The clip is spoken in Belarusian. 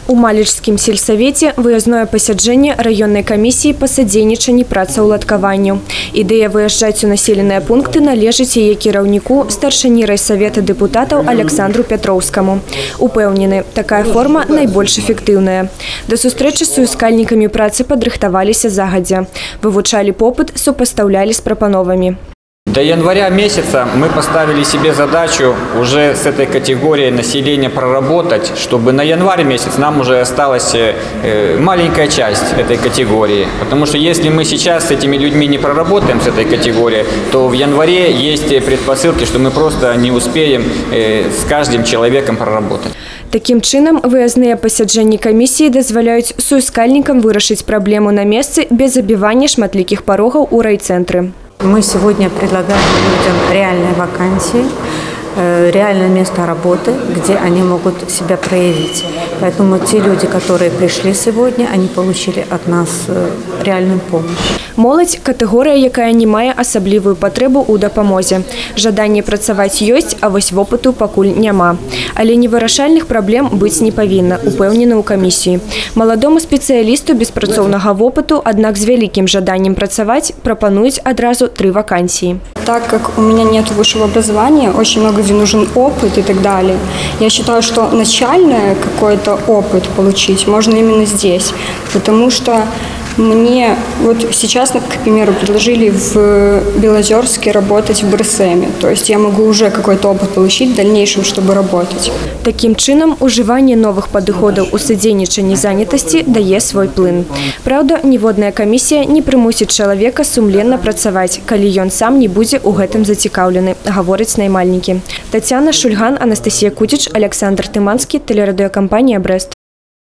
У Малічскім сельсавеце выязное пасяджэнне раённай камісіі па садзейнічанні працаўладкаванню. Ідэя выязджаць у населеныя пункты належыць яе кіраўніку, старшыні райсавета дэпутатаў Александру Пятроўскаму. Упэўнены, такая форма найбольш эфектыўная. Да сустрэчы з суіскальнікамі працы падрыхтаваліся загадзя. Вывучалі попыт, супастаўлялі з прапановамі. До января месяца мы поставили себе задачу уже с этой категорией населения проработать, чтобы на январь месяц нам уже осталась маленькая часть этой категории. Потому что если мы сейчас с этими людьми не проработаем с этой категорией, то в январе есть предпосылки, что мы просто не успеем с каждым человеком проработать. Таким чынам, выязныя пасяджэнні камісіі дазваляюць суіскальнікам вырашыць праблему на месцы без забівання шматлікіх парогаў у райцэнтры. Мы сегодня предлагаем людям реальные вакансии, реальное место работы, где они могут себя проявить. Поэтому те люди, которые пришли сегодня, они получили от нас реальную помощь. Моладзь – катэгорыя, якая не мае асаблівую патрэбу ў дапамозе. Жаданне працаваць ёсць, а вось вопыту пакуль няма. Але невырашальных праблем быць не павінна, упэўнены ў камісіі. Маладому спецыялісту без працоўнага вопыту, аднак з вялікім жаданнем працаваць, прапануюць адразу 3 вакансіі. Так как у меня нет высшего образования, очень много где нужен опыт и так далее. Я считаю, что начальный какой-то опыт получить можно именно здесь, потому что мне вот сейчас, к примеру, предложили в Белозерске работать в БРСМе. То есть я могу уже какой-то опыт получить в дальнейшем, чтобы работать. Таким чынам, ужыванне новых падыходаў у садзейнічанні занятасці дае свой плын. Праўда, ніводная камісія не прымусіць чалавека сумленна працаваць, калі ён сам не будзе ў гэтым зацікаўлены, гавораць наймальнікі. Тацяна Шульган, Анастасія Кудзіч, Александр Тыманскі, тэлерадыёкампанія «Брэст».